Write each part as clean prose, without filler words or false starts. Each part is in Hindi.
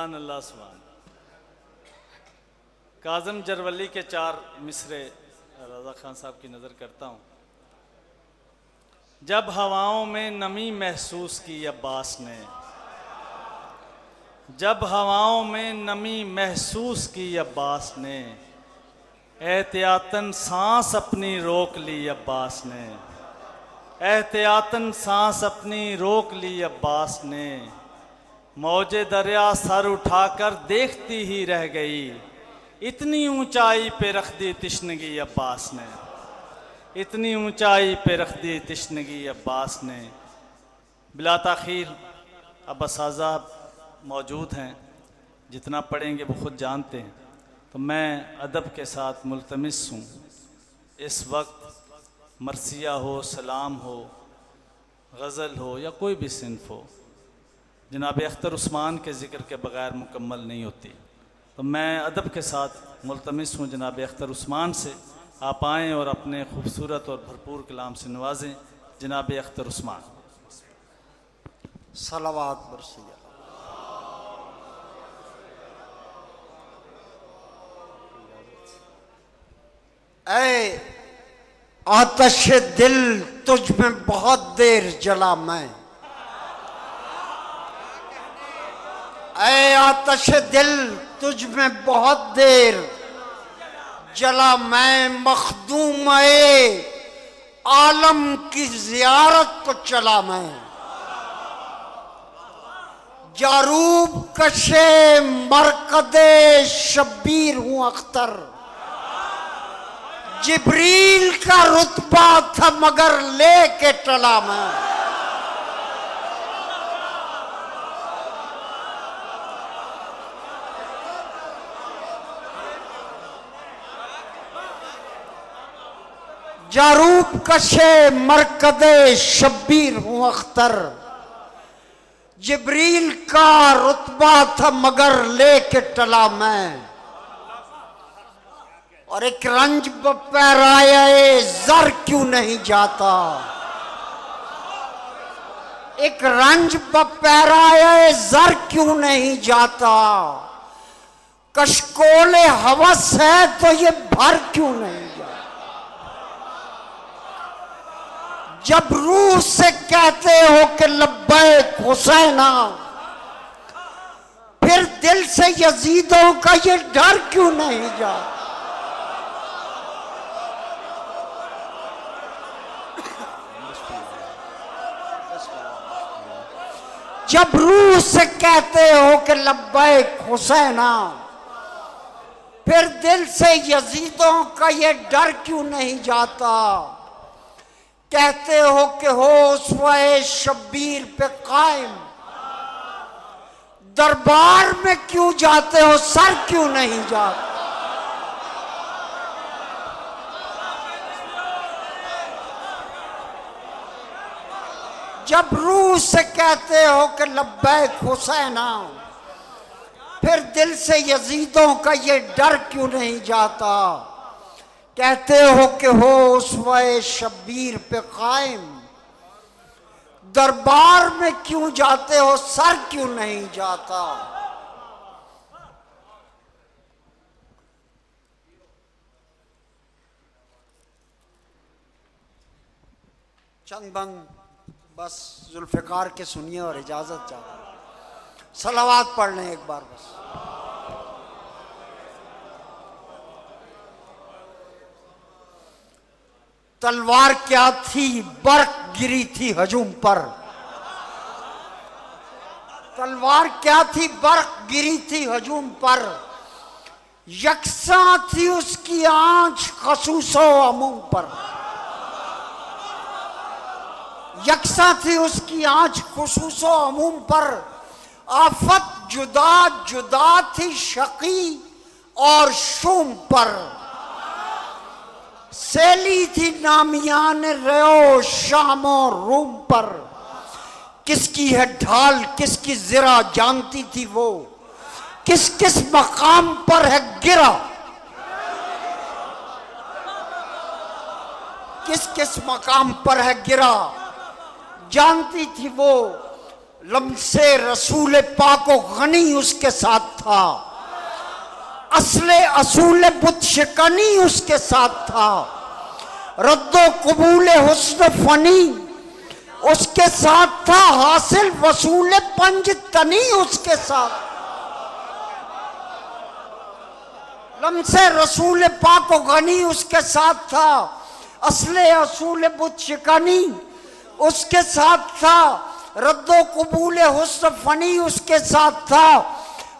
सुभान अल्लाह सुभान। काज़म जरवली के 4 मिसरे रज़ा खान साहब की नज़र करता हूँ। जब हवाओं में नमी महसूस की अब्बास ने, जब हवाओं में नमी महसूस की अब्बास ने, एहतियातन सांस अपनी रोक ली अब्बास ने, एहतियातन सांस अपनी रोक ली अब्बास ने। मौजे दरिया सर उठाकर देखती ही रह गई, इतनी ऊंचाई पे रख दी तिश्नगी अब्बास ने, इतनी ऊंचाई पे रख दी तिश्नगी अब्बास ने। बिला ताख़ीर अब असाज़ा मौजूद हैं, जितना पढ़ेंगे वो ख़ुद जानते हैं। तो मैं अदब के साथ मुल्तमिस हूँ, इस वक्त मरसिया हो, सलाम हो, गज़ल हो या कोई भी सिन्फ़ हो, जनाब अख्तर उस्मान के ज़िक्र के बग़ैर मुकम्मल नहीं होती। तो मैं अदब के साथ मुल्तमिस हूँ जनाब अख्तर उस्मान से, आप आएँ और अपने खूबसूरत और भरपूर कलाम से नवाजें जनाब अख्तर उस्मान। सलावात बरसिया। ऐ आतश दिल तुझ में बहुत देर जला मैं, ऐ आतश दिल तुझ में बहुत देर जला मैं, मखदूम आलम की जियारत को चला मैं। जारूब कशे मरकदे शब्बीर हूँ अख्तर, जिब्रील का रुतबा था मगर लेके टला मैं। जारूब कशे मरकदे शब्बीर हूँ अख्तर, जिब्रील का रुतबा था मगर लेके टला मैं। और एक रंज पैराए जर क्यों नहीं जाता, एक रंज पैराए जर क्यों नहीं जाता, कशकोले हवस है तो ये भर क्यों नहीं जाता। जब रूह से कहते हो कि लब्बैक हुसैना, फिर दिल से यजीदों का ये डर क्यों नहीं जाता। जब रूह से कहते हो कि लब्बैक हुसैना, फिर दिल से यजीदों का ये डर क्यों नहीं जाता। कहते हो कि हो उसवाए शब्बीर पे कायम, दरबार में क्यों जाते हो, सर क्यों नहीं जाता। जब रूह से कहते हो कि लब्बैक हुसैना, फिर दिल से यजीदों का ये डर क्यों नहीं जाता। कहते हो कि हो उसवाए शब्बीर पे कायम, दरबार में क्यों जाते हो, सर क्यों नहीं जाता। चंद बंद बस जुल्फ़िकार के सुनिए और इजाजत चाहता। सलावात पढ़ लें एक बार बस। तलवार क्या थी बर्क गिरी थी हजूम पर, तलवार क्या थी बर्क गिरी थी हजूम पर, यकसा थी उसकी आंच खसूसो अमूम पर, यकसा थी उसकी आंच खुसूसो अमूम पर। आफत जुदा जुदा थी शकी और शुम पर, सैली थी नामियान रयो शामो रूम पर। किसकी है ढाल किसकी जिरा जानती थी वो, किस किस मकाम पर है गिरा, किस किस मकाम पर है गिरा जानती थी वो। लम्से रसूल पाको गनी उसके साथ था, असले असूल बुत शिकनी उसके साथ था, रद्दो कबूल हुस्न फनी उसके साथ था, हासिल वसूल पंज तनी उसके साथ। लम्से रसूल पाको गनी उसके साथ था, असले असूल बुत शिकनी उसके साथ था, रद्दो कबूल हुस्न फनी उसके साथ था,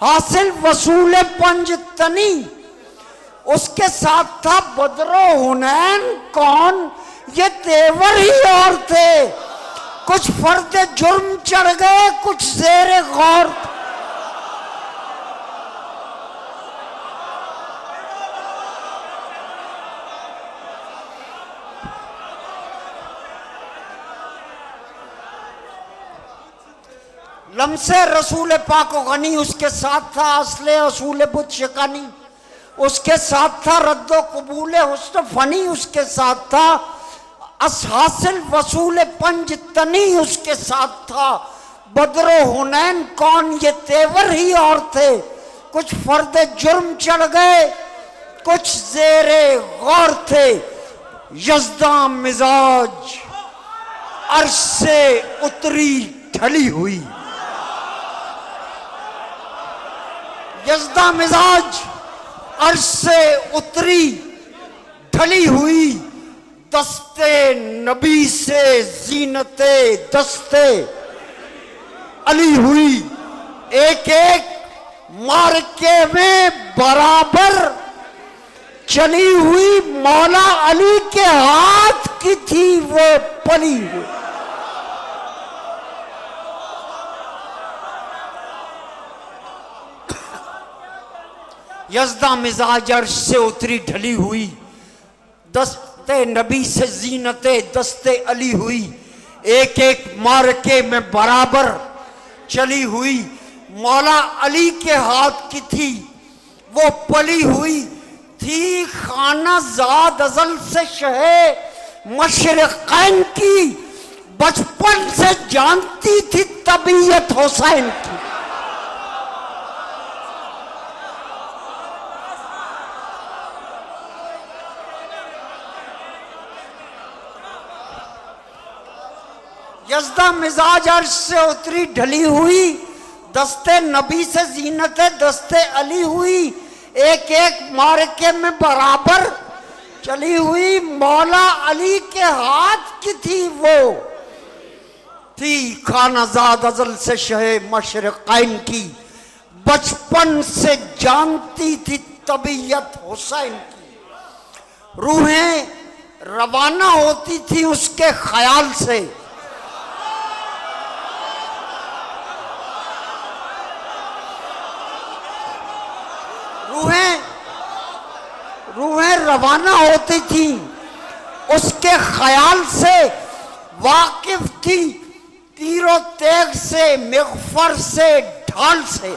हासिल वसूल पंज तनी उसके साथ था। बदरो हुनैन कौन ये तेवर ही और थे, कुछ फर्द जुर्म चढ़ गए कुछ ज़ेरे गौर। लम्से रसूल पाको गनी उसके साथ था, असले असूल बुत शिकानी उसके साथ था, रद्दो कबूल हुस्न फनी उसके साथ था, हासिल वसूल पंज तनी उसके साथ था। बदरो हुनैन कौन ये तेवर ही और थे, कुछ फर्द जुर्म चढ़ गए कुछ ज़ेरे गौर थे। यज़दा मिजाज अर्श से उतरी ढली हुई, यज़दा मिजाज अर्श से उतरी ढली हुई, दस्ते नबी से जीनते दस्ते अली हुई। एक एक मार्के में बराबर चली हुई, मौला अली के हाथ की थी वो पली हुई। यज़दा मिजाज अर्श से उतरी ढली हुई, दस्ते नबी से जीनते दस्ते अली हुई। एक एक मार्के में बराबर चली हुई, मौला अली के हाथ की थी वो पली हुई। थी खाना ज़ाद अज़ल से शहे मशरिक़ैन की, बचपन से जानती थी तबीयत हुसैन की। यज़दा मिजाज अर्श से उतरी ढली हुई, दस्ते नबी से जीनत दस्ते अली हुई। एक एक मार्के में बराबर चली हुई, मौला अली के हाथ की थी वो। थी खानाजाद अज़ल से शहे मशरिक़ैन की, बचपन से जानती थी तबीयत हुसैन की। रूहें रवाना होती थी उसके ख्याल से, रूहें रवाना होती थी उसके ख्याल से, वाकिफ थी तीरों तेग से मिग़फ़र से ढाल से।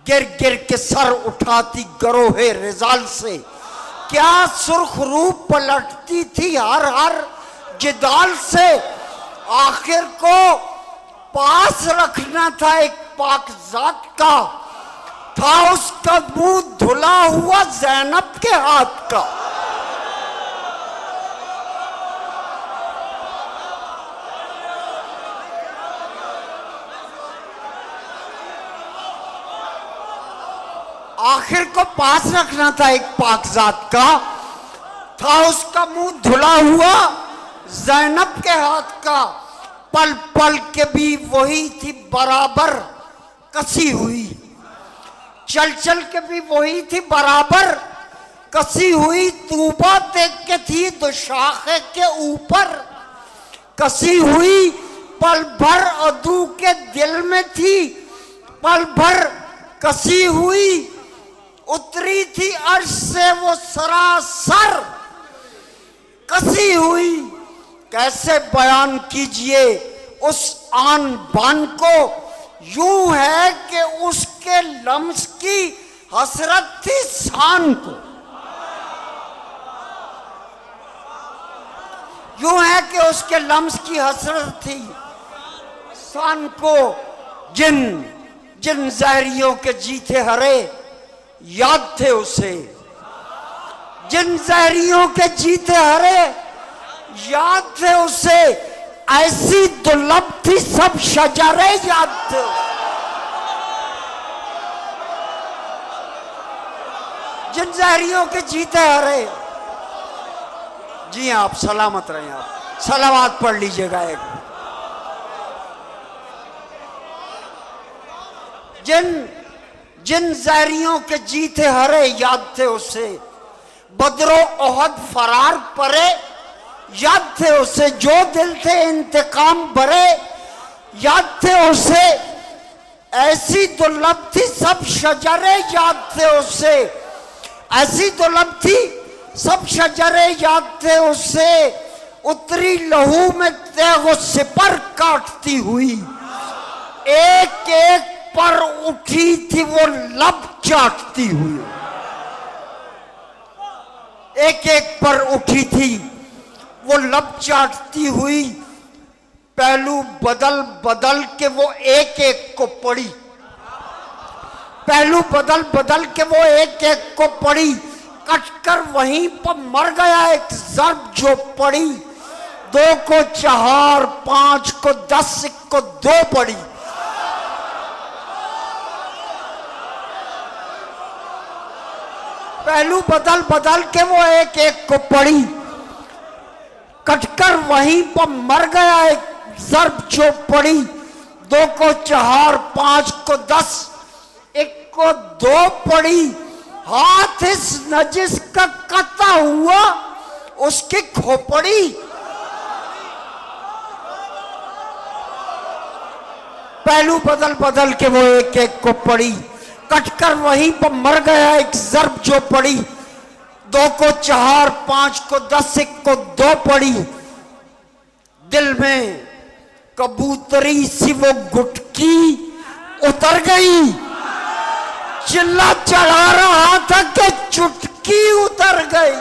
गिर गिर के सर उठाती गरोहे रिजाल से, क्या सुर्ख रूप पलटती थी हर हर जिदाल से। आखिर को पास रखना था एक पाकज़ात का, था उसका मुंह धुला हुआ ज़ैनब के हाथ का। आखिर को पास रखना था एक पाकज़ात का, था उसका मुंह धुला हुआ ज़ैनब के हाथ का। पल पल के भी वही थी बराबर कसी हुई, चल चल के भी वही थी बराबर कसी हुई। तूबा देख के थी तो शाखे के ऊपर कसी हुई, पल भर अदू के दिल में थी पल भर कसी हुई। उतरी थी अर्श से वो सरासर कसी हुई। कैसे बयान कीजिए उस आन बान को, यूं है कि उसके लम्स की हसरत थी शान को। यूं है कि उसके लम्स की हसरत थी पाकिस्तान को जिन जिन जहरियों के जीते हरे याद थे उसे, जिन जहरियों के जीते हरे याद थे उसे, ऐसी दुर्लभ थी सब शजारे याद थे। जिन जहरियों के जीते हरे, जी आप सलामत रहें, आप सलावत पढ़ लीजिएगा एक। जिन जहरियों के जीते हरे याद थे उसे, बदरो ओहद फरार परे याद थे उसे, जो दिल थे इंतकाम भरे याद थे उसे, ऐसी दुर्लभ थी सब शजरे याद थे उसे, ऐसी दुर्लभ थी सब शजरे याद थे उसे, उतरी लहू में तेगो सिपर काटती हुई, एक एक पर उठी थी वो लब चाटती हुई, एक एक पर उठी थी वो लब चाटती हुई, पहलू बदल बदल के वो एक एक को पड़ी, पहलू बदल बदल के वो एक एक को पड़ी, कटकर वहीं पर मर गया एक जर्ब जो पड़ी, 2 को 4, 5 को 10, 1 को 2 पड़ी। पहलू बदल बदल के वो एक एक को पड़ी, कटकर वहीं पर मर गया एक जर्ब जो पड़ी, 2 को 4, 5 को 10, 1 को 2 पड़ी। हाथ इस नजिस का कता हुआ उसकी खोपड़ी, पहलू बदल बदल के वो एक एक को पड़ी, कटकर वहीं पर मर गया एक जर्ब जो पड़ी, 2 को 4, 5 को 10, 1 को 2 पड़ी। दिल में कबूतरी सी वो गुटकी उतर गई, चिल्ला चढ़ा रहा था कि चुटकी उतर गई।